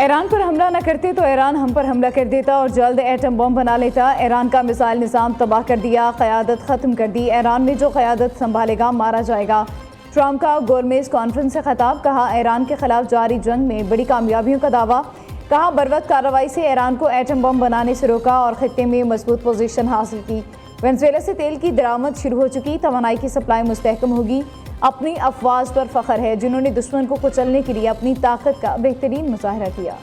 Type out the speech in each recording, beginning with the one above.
Iran पर हमला न करते तो ईरान हम पर हमला कर देता और जल्द एटम बम बना लेता। ईरान का मिसाइल निज़ाम तबाह कर दिया, क़यादत ख़त्म कर दी। ईरान में जो क़यादत संभालेगा मारा जाएगा। ट्रंप का गोलमेज कॉन्फ्रेंस से खिताब। कहा ईरान के खिलाफ जारी जंग में बड़ी कामयाबियों का दावा। कहा बरवक्त कार्रवाई से ईरान को एटम बम बनाने से रोका और खित्ते में मजबूत पोजीशन हासिल की। वेनेज़ुएला से तेल की दरामद शुरू हो चुकी, तवानाई की सप्लाई मुस्तहकम होगी। अपनी अफवाज पर फख्र है जिन्होंने दुश्मन को कुचलने के लिए अपनी ताकत का बेहतरीन मुजाहरा किया।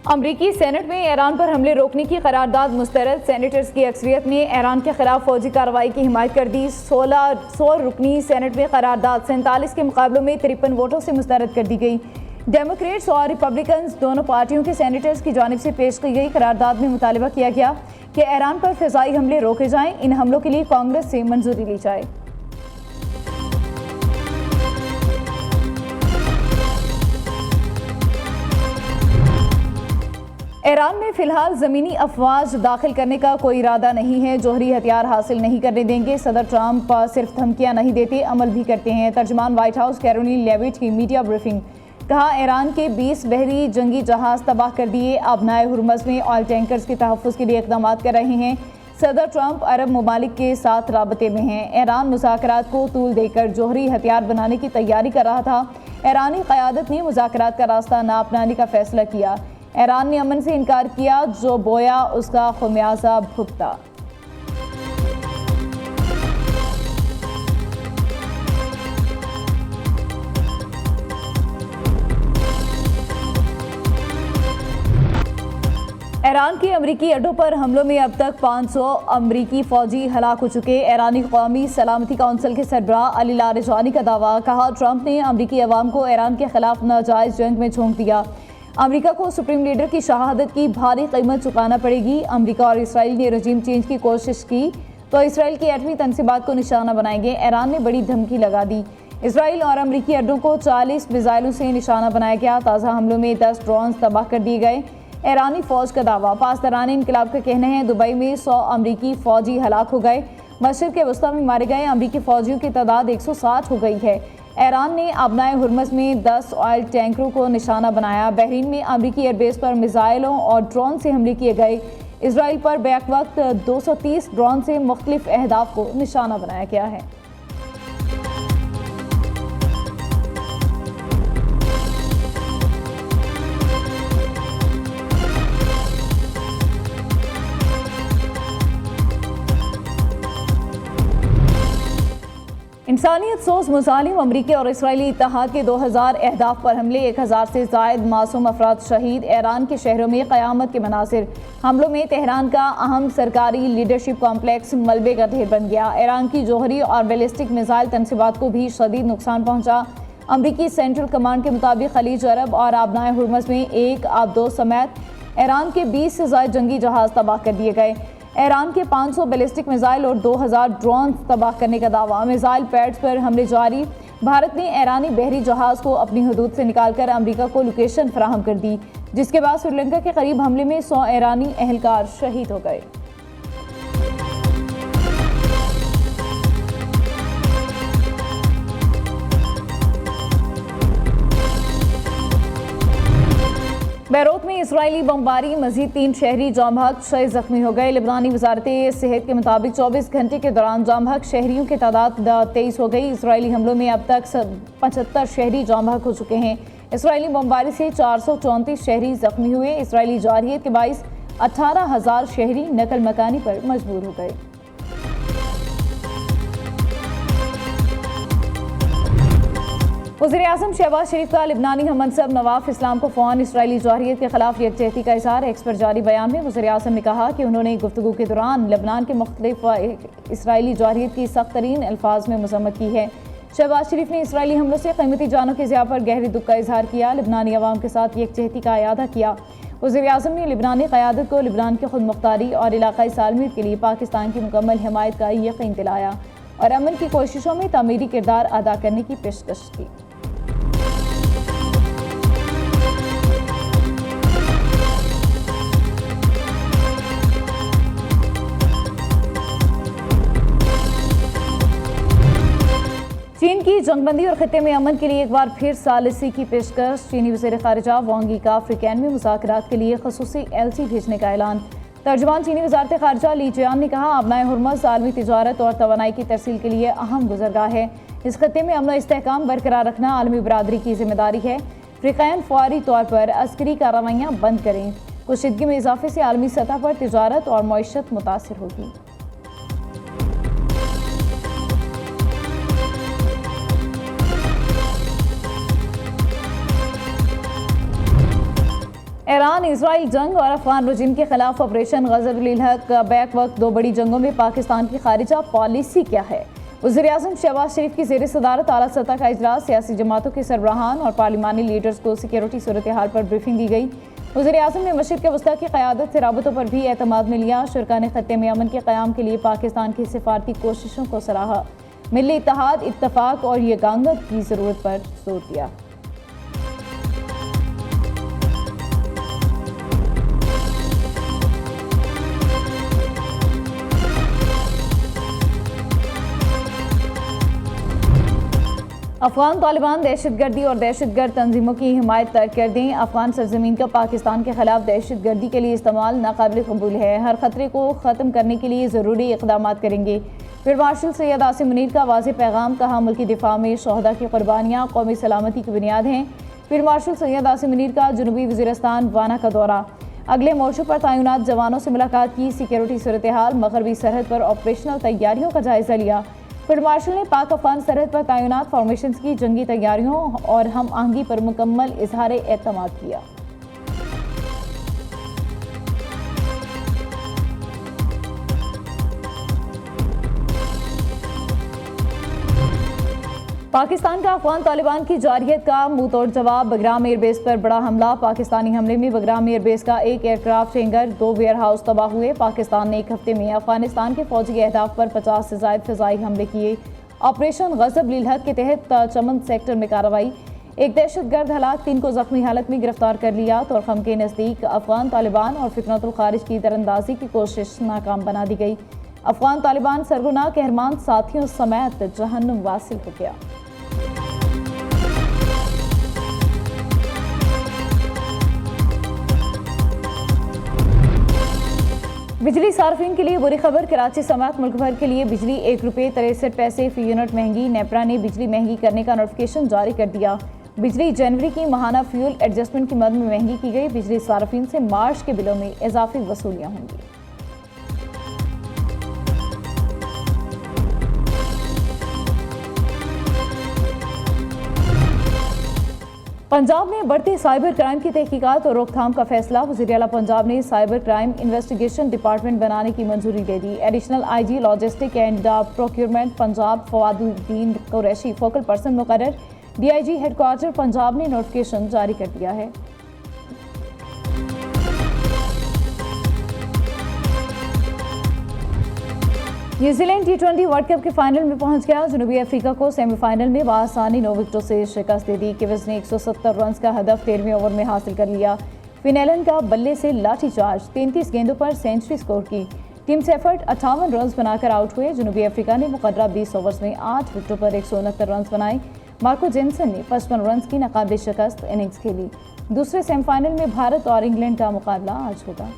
अमरीकी सेनेट में ईरान पर हमले रोकने की करारदाद मुस्तरद। सेनेटर्स की अक्सरियत ने ईरान के खिलाफ फौजी कार्रवाई की हिमायत कर दी। 16 रुकनी सेनेट में करारदाद 47 के मुकाबलों में 53 वोटों से मुस्तरद कर दी गई। डेमोक्रेट्स और रिपब्लिकन्स दोनों पार्टियों के सेनेटर्स की जानिब से पेश की गई करारदाद में मुतालबा किया गया कि ईरान पर फ़िज़ाई हमले रोके जाएं। इन हमलों के लिए कांग्रेस से मंजूरी ली जाए। ईरान में फिलहाल ज़मीनी अफवाज दाखिल करने का कोई इरादा नहीं है। जोहरी हथियार हासिल नहीं करने देंगे। सदर ट्रंप सिर्फ धमकियां नहीं देते, अमल भी करते हैं। तर्जमान व्हाइट हाउस कैरोलिन लेविट की मीडिया ब्रीफिंग। कहा ईरान के 20 बहरी जंगी जहाज तबाह कर दिए। अबनाए हुर्मज़ में ऑयल टैंकर्स के तहफ़्फ़ुज़ के लिए इक़दाम कर रहे हैं। सदर ट्रंप अरब ममालिक के साथ राबते में हैं। ईरान मुज़ाकरात को तूल देकर जोहरी हथियार बनाने की तैयारी कर रहा था। ईरानी क़यादत ने मुज़ाकरात का रास्ता न अपनाने का फ़ैसला किया। ईरान ने अमन से इनकार किया, जो बोया उसका खुमियाजा भुगता। ईरान के अमरीकी अड्डों पर हमलों में अब तक 500 अमरीकी फौजी हलाक हो चुके। ईरानी कौमी सलामती काउंसिल के सरबराह अली लारिजानी का दावा। कहा ट्रंप ने अमरीकी अवाम को ईरान के खिलाफ नाजायज़ जंग में झोंक दिया। अमेरिका को सुप्रीम लीडर की शहादत की भारी कीमत चुकाना पड़ेगी। अमेरिका और इसराइल ने रजीम चेंज की कोशिश की तो इसराइल की एटमी तनसीबात को निशाना बनाएंगे। ईरान ने बड़ी धमकी लगा दी। इसराइल और अमरीकी अड्डों को 40 मिसाइलों से निशाना बनाया गया। ताज़ा हमलों में 10 ड्रोन तबाह कर दिए गए। ईरानी फौज का दावा। पासदारान इनकलाब का कहना है दुबई में 100 अमरीकी फौजी हलाक हो गए। मशरिक़ के वस्ता में मारे गए अमरीकी फौजियों की तादाद 160 हो गई है। ईरान ने अबनाए हुर्मज़ में 10 ऑयल टैंकरों को निशाना बनाया। बहरीन में अमरीकी एयरबेस पर मिसाइलों और ड्रोन से हमले किए गए। इसराइल पर बैक वक्त 230 ड्रोन से मुख्तलिफ अहदाफ को निशाना बनाया गया है। इंसानियत सोज मुजालिम अमरीकी और इसराइली इत्तेहाद के 2000 अहदाफ पर हमले, 1000 से जायद मासूम अफराद शहीद। ईरान के शहरों में क़यामत के मनासिर। हमलों में तेहरान का अहम सरकारी लीडरशिप कॉम्प्लेक्स मलबे का ढेर बन गया। ईरान की जोहरी और बैलिस्टिक मिसाइल तनसीबात को भी शदीद नुकसान पहुंचा। अमरीकी सेंट्रल कमांड के मुताबिक खलीज अरब और आबनाए हुर्मज़ में 1 आबदो समेत ईरान के 20 से जायद जंगी जहाज तबाह कर दिए गए। ईरान के 500 बैलिस्टिक मिसाइल और 2000 ड्रोन तबाह करने का दावा। मिसाइल पैड्स पर हमले जारी। भारत ने ईरानी बहरी जहाज़ को अपनी हदूद से निकालकर अमेरिका को लोकेशन फराहम कर दी, जिसके बाद श्रीलंका के करीब हमले में 100 ईरानी एहलकार शहीद हो गए। बैरूत में इसराइली बमबारी, मजीद 3 शहरी जाम बहक, 6 जख्मी हो गए। लिबानी वजारत सेहत के मुताबिक 24 घंटे के दौरान जाम बहक शहरियों की तादाद 23 हो गई। इसराइली हमलों में अब तक 75 शहरी जाम बहक हो चुके हैं। इसराइली बमबारी से 434 शहरी जख्मी हुए। इसराइली जारहियत के बाइस 18,000 शहरी नकल मकानी पर मजबूर हो गए। वज़ीर-ए-आज़म शहबाज शरीफ का लिबनानी हममनसब नवाफ इस्लाम को फ़ौन इसराइली जारहियत के खिलाफ यकजहती का इज़हार। एक्स पर जारी बयान में वज़ीर-ए-आज़म ने कहा कि उन्होंने गुफ्तगू के दौरान लबनान के मुख्तलिफ इसराइली जारहियत की सख्त तरीन अल्फाज में मज़म्मत की है। शहबाज शरीफ ने इसराइली हमलों से कीमती जानों के ज़िया पर गहरे दुख का इज़हार किया। लिबनानी अवाम के साथ यकजहती का इयादा किया। वज़ीर-ए-आज़म ने लिबनानी क़यादत को लिबनान की खुद मुख्तारी और इलाक़ाई सालमियत के लिए पाकिस्तान की मुकम्मल हिमायत का यकीन दिलाया और अमन की कोशिशों में तामीरी किरदार अदा करने की पेशकश की। की जंगबंदी और खत्ते में अमन के लिए एक बार फिर सालिसी की पेशकश। चीनी वज़ीर ख़ारिजा वांग यी का अफ्रीकैन में मुज़ाकरात के लिए ख़ुसूसी LC भेजने का ऐलान। तर्जुमान चीनी वज़ारत ख़ारिजा ली जियान ने कहा, आबनाए हुर्मुज़ आलमी तिजारत और तवानाई की तरसील के लिए अहम गुज़रगाह है। इस खत्ते में अमन इस्तेहकाम बरकरार रखना आलमी बरादरी की जिम्मेदारी है। अफ्रीकैन फौरी तौर पर अस्करी कार्रवाइयाँ बंद करें। कुशीदगी में इजाफे से आलमी सतह पर तिजारत और मईशत मुतासिर होगी। ईरान इसराइल जंग और अफगान रजीम के खिलाफ ऑपरेशन ग़ज़ब-उल हक़ बैक वक्त दो बड़ी जंगों में पाकिस्तान की खारिजा पॉलिसी क्या है। वज़ीर-ए-आज़म शहबाज शरीफ की ज़ेर सदारत आला सतह का इजलास, सियासी जमातों के सरबराहान और पार्लिमानी लीडर्स को सिक्योरिटी सूरत हाल पर ब्रीफिंग दी गई। वज़ीर-ए-आज़म ने मशरिक़ वस्ता की क़यादत से राबतों पर भी एतमाद में लिया। शुरका ने खत्ते में अमन के क़याम के लिए पाकिस्तान की सिफारती कोशिशों को सराहा। मिली इत्तेहाद, इत्तफ़ाक़ और यगांगत की ज़रूरत पर जोर दिया। अफगान तालिबान दहशतगर्दी और दहशतगर्द तंजीमों की हिमायत तर्क कर दें। अफगान सरजमीन का पाकिस्तान के खिलाफ दहशतगर्दी के लिए इस्तेमाल नाकाबिल कबूल है। हर खतरे को ख़त्म करने के लिए ज़रूरी इक़दाम करेंगे। फील्ड मार्शल सैयद आसिम मुनीर का वाज़ेह पैगाम, कहा मुल्की दिफा में शोहदा की कुर्बानियाँ कौमी सलामती की बुनियाद हैं। फील्ड मार्शल सैयद आसिम मुनीर का जनूबी वज़ीरिस्तान वाना का दौरा, अगले मोर्चों पर तैनात जवानों से मुलाकात की। सिक्योरिटी सूरत हाल, मगरबी सरहद पर ऑपरेशनल तैयारियों का जायज़ा लिया। फील्ड मार्शल ने पाक अफगान सरहद पर तैनात फॉर्मेशंस की जंगी तैयारियों और हम आहंगी पर मुकम्मल इजहार एतमाद किया। पाकिस्तान का अफगान तालिबान की जारियत का मुंह तोड़ जवाब। बगराम एयरबेस पर बड़ा हमला। पाकिस्तानी हमले में बगराम एयरबेस का एक एयरक्राफ्ट हैंगर, 2 वेयर हाउस तबाह हुए। पाकिस्तान ने एक हफ्ते में अफगानिस्तान के फौजी अहदाफ पर 50 से ज़ायद फ़िज़ाई हमले किए। ऑपरेशन ग़ज़ब-उल हक़ के तहत चमन सेक्टर में कार्रवाई। एक दहशतगर्द हलाक, 3 को जख्मी हालत में गिरफ्तार कर लिया। तोरखम के नज़दीक अफगान तालिबान और फितनतुल खारिज की दरअंदाजी की कोशिश नाकाम बना दी गई। अफगान तालिबान सरगुना कहरमान साथियों समेत जहन्नुम वासिल हो गया। बिजली सार्फिन के लिए बुरी खबर। कराची समेत मुल्क भर के लिए बिजली ₹1.63 फी यूनिट महंगी। नेपरा ने बिजली महंगी करने का नोटिफिकेशन जारी कर दिया। बिजली जनवरी की माहाना फ्यूल एडजस्टमेंट की मद में महंगी की गई। बिजली सार्फिन से मार्च के बिलों में इजाफी वसूलियाँ होंगी। पंजाब में बढ़ते साइबर क्राइम की तहकीकात और रोकथाम का फैसला। वज़ीर आला पंजाब ने साइबर क्राइम इन्वेस्टिगेशन डिपार्टमेंट बनाने की मंजूरी दे दी। Additional IG logistic and procurement Punjab Fawaduddin Qureshi focal person मुकर्रर। DIG हेडक्वार्टर पंजाब ने नोटिफिकेशन जारी कर दिया है। न्यूजीलैंड T20 वर्ल्ड कप के फाइनल में पहुंच गया। जनूबी अफ्रीका को सेमीफाइनल में बासानी 9 विकेटों से शिकस्त दे दी। किवीज ने 170 रन का हदफ 13वें ओवर में हासिल कर लिया। फिनेलन का बल्ले से लाठीचार्ज, 33 गेंदों पर सेंचुरी स्कोर की। टीम सेफर्ट 58 रन बनाकर आउट हुए। जनूबी अफ्रीका ने मुकर्ररा 20 ओवर्स में 8 विकेटों पर 169 रन बनाए। मार्को जेनसन ने 55 रन की नाकाबिल शिकस्त इनिंग्स खेली। दूसरे सेमीफाइनल में भारत और इंग्लैंड का मुकाबला आज होगा।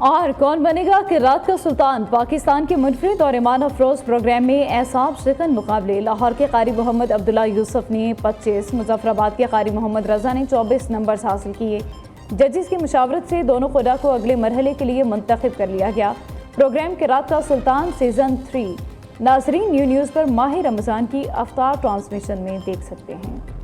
और कौन बनेगा किरात का सुल्तान। पाकिस्तान के मुनफरिद और ईमान अफरोज प्रोग्राम में एसाब शिकन मुकाबले। लाहौर के कारी मोहम्मद अब्दुल्ला यूसुफ ने 25, मुजफ्फराबाद के कारी मोहम्मद रजा ने 24 नंबर हासिल किए। जजेस की मशावरत से दोनों खुदा को अगले मरहले के लिए मुंतखब कर लिया गया। प्रोग्राम किरात का सुल्तान सीजन 3 नाजरीन न्यू न्यूज़ पर माह रमज़ान की अफ्तार ट्रांसमिशन में देख सकते हैं।